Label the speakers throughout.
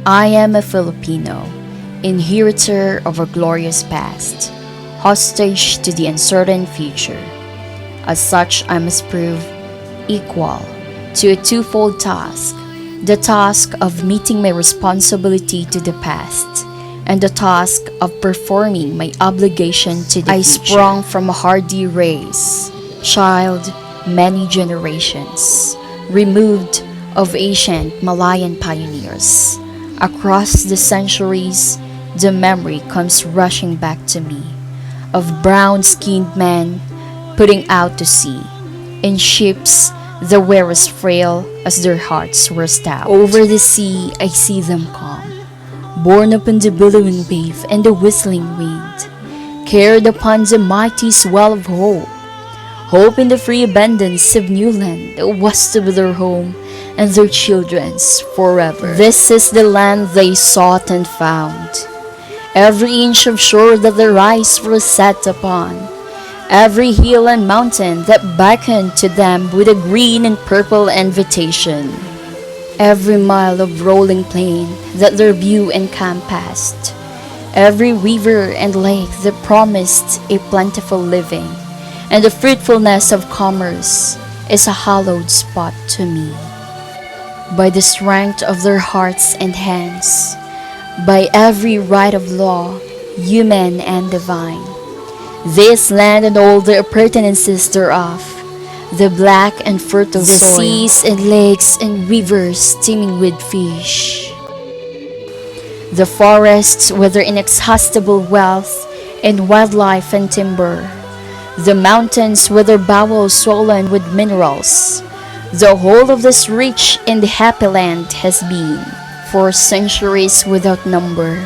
Speaker 1: I am a Filipino, inheritor of a glorious past, hostage to the uncertain future. As such, I must prove equal to a twofold task: the task of meeting my responsibility to the past, and the task of performing my obligation to the future. I sprung from a hardy race, child many generations, removed of ancient Malayan pioneers. Across the centuries, the memory comes rushing back to me of brown-skinned men putting out to sea in ships that were as frail as their hearts were stout. Over the sea, I see them come, borne upon the billowing wave and the whistling wind, carried upon the mighty swell of hope, hope in the free abundance of new land that was to be their home and their children's forever. This is the land they sought and found. Every inch of shore that their eyes were set upon, every hill and mountain that beckoned to them with a green and purple invitation, every mile of rolling plain that their view encompassed, every river and lake that promised a plentiful living, and the fruitfulness of commerce is a hallowed spot to me. By the strength of their hearts and hands, by every right of law, human and divine, this land and all the appurtenances thereof, the black and fertile the soil, seas and lakes and rivers teeming with fish, the forests with their inexhaustible wealth in wildlife and timber, the mountains with their bowels swollen with minerals. The whole of this rich and happy land has been, for centuries without number,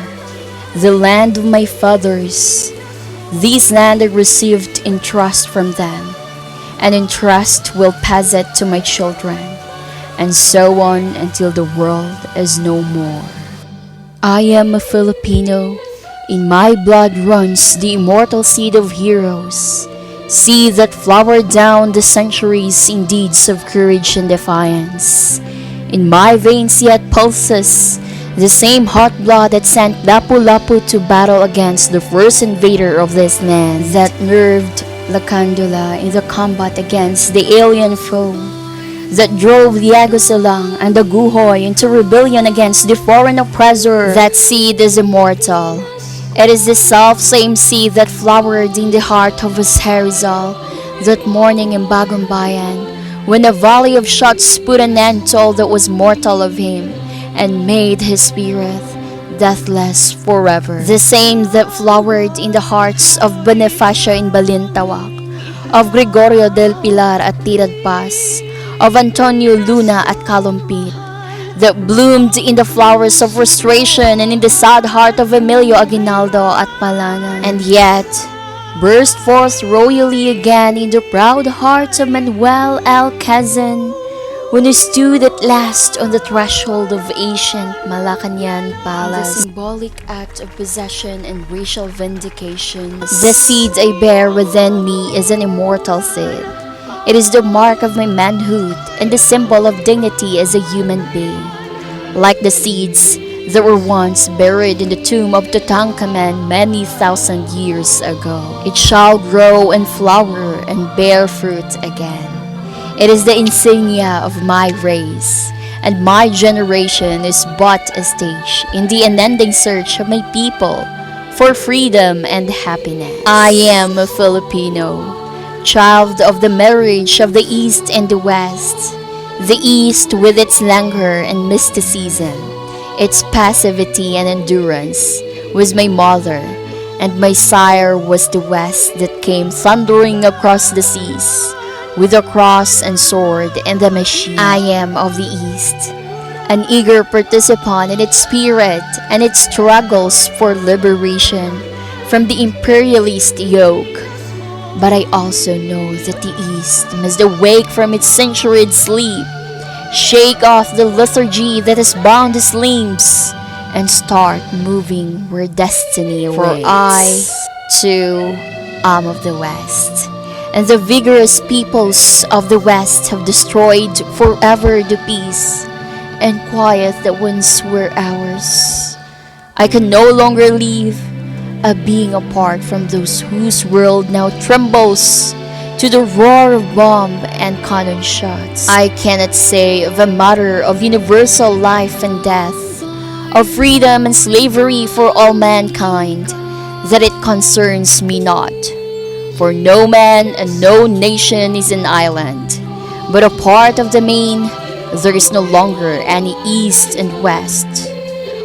Speaker 1: the land of my fathers. This land I received in trust from them, and in trust will pass it to my children, and so on until the world is no more. I am a Filipino. In my blood runs the immortal seed of heroes, seed that flowered down the centuries in deeds of courage and defiance. In my veins yet pulses the same hot blood that sent Lapu-Lapu to battle against the first invader of this land, that nerved Lacandula in the combat against the alien foe, that drove the Agosalang and the Guhoy into rebellion against the foreign oppressor. That seed is immortal. It is the self-same seed that flowered in the heart of Rizal that morning in Bagong Bayan, when a volley of shots put an end to all that was mortal of him, and made his spirit deathless forever. The same that flowered in the hearts of Bonifacio in Balintawak, of Gregorio del Pilar at Tirad Paz, of Antonio Luna at Calumpit, that bloomed in the flowers of frustration and in the sad heart of Emilio Aguinaldo at Palanan, and yet burst forth royally again in the proud heart of Manuel L. Quezon, when he stood at last on the threshold of ancient Malacañang Palace. The symbolic act of possession and racial vindication. The seed I bear within me is an immortal seed. It is the mark of my manhood and the symbol of dignity as a human being. Like the seeds that were once buried in the tomb of Tutankhamen many thousand years ago, it shall grow and flower and bear fruit again. It is the insignia of my race, and my generation is but a stage in the unending search of my people for freedom and happiness. I am a Filipino, child of the marriage of the East and the West. The East with its languor and mysticism, its passivity and endurance, was my mother, and my sire was the West that came thundering across the seas, with a cross and sword and a machine. I am of the East, an eager participant in its spirit and its struggles for liberation from the imperialist yoke. But I also know that the East must awake from its centuried sleep, shake off the lethargy that has bound its limbs, and start moving where destiny awaits. For I, too, am of the West, and the vigorous peoples of the West have destroyed forever the peace and quiet that once were ours. I can no longer live a being apart from those whose world now trembles to the roar of bomb and cannon shots. I cannot say of a matter of universal life and death, of freedom and slavery for all mankind, that it concerns me not. For no man and no nation is an island, but a part of the main. There is no longer any east and west.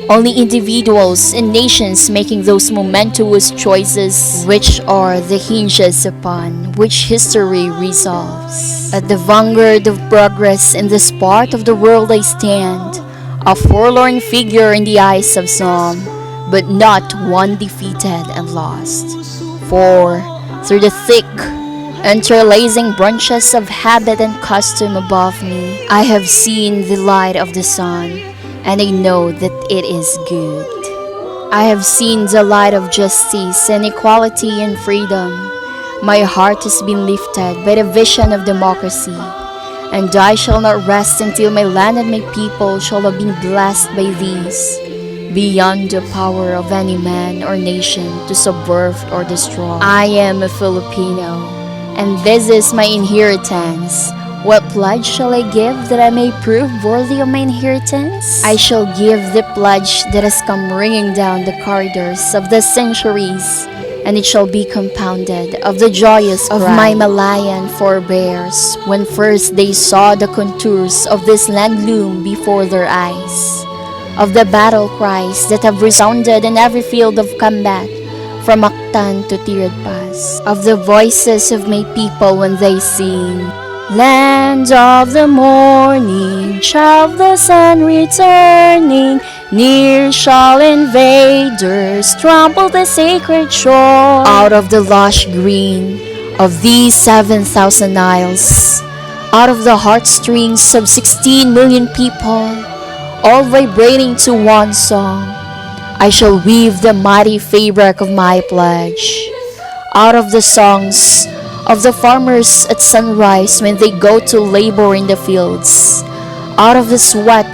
Speaker 1: Only individuals and nations making those momentous choices which are the hinges upon which history resolves. At the vanguard of progress in this part of the world I stand, a forlorn figure in the eyes of some, but not one defeated and lost. For through the thick, interlacing branches of habit and custom above me, I have seen the light of the sun, and I know that it is good. I have seen the light of justice and equality and freedom. My heart has been lifted by the vision of democracy, and I shall not rest until my land and my people shall have been blessed by these, beyond the power of any man or nation to subvert or destroy. I am a Filipino, and this is my inheritance. What pledge shall I give that I may prove worthy of my inheritance? I shall give the pledge that has come ringing down the corridors of the centuries, and it shall be compounded of the joyous cry of my Malayan forebears when first they saw the contours of this land loom before their eyes, of the battle cries that have resounded in every field of combat, from Mactan to Tirad Pass, of the voices of my people when they sing, Land of the morning, child of the sun returning, near shall invaders trample the sacred shore. Out of the lush green of these 7,000 isles, out of the heartstrings of 16 million people, all vibrating to one song, I shall weave the mighty fabric of my pledge. Out of the songs of the farmers at sunrise when they go to labor in the fields, out of the sweat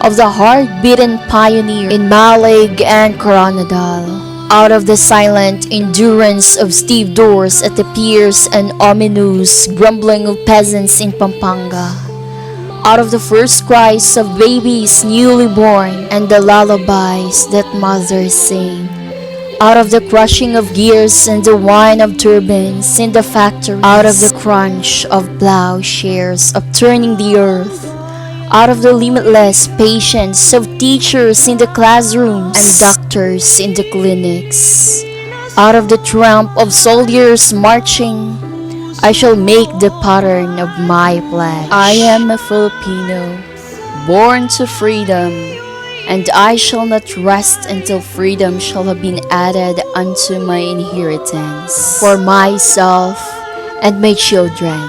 Speaker 1: of the hard-beaten pioneer in Malig and Coronadal, out of the silent endurance of stevedores at the piers and ominous grumbling of peasants in Pampanga, out of the first cries of babies newly born and the lullabies that mothers sing, out of the crushing of gears and the whine of turbines in the factories, out of the crunch of plowshares upturning the earth, out of the limitless patience of teachers in the classrooms and doctors in the clinics, out of the tramp of soldiers marching, I shall make the pattern of my pledge. I am a Filipino, born to freedom, and I shall not rest until freedom shall have been added unto my inheritance, for myself and my children,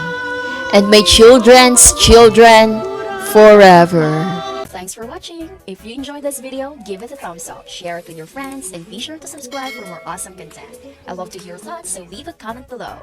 Speaker 1: and my children's children forever. Thanks for watching. If you enjoyed this video, give it a thumbs up, share it with your friends, and be sure to subscribe for more awesome content. I love to hear your thoughts, so leave a comment below.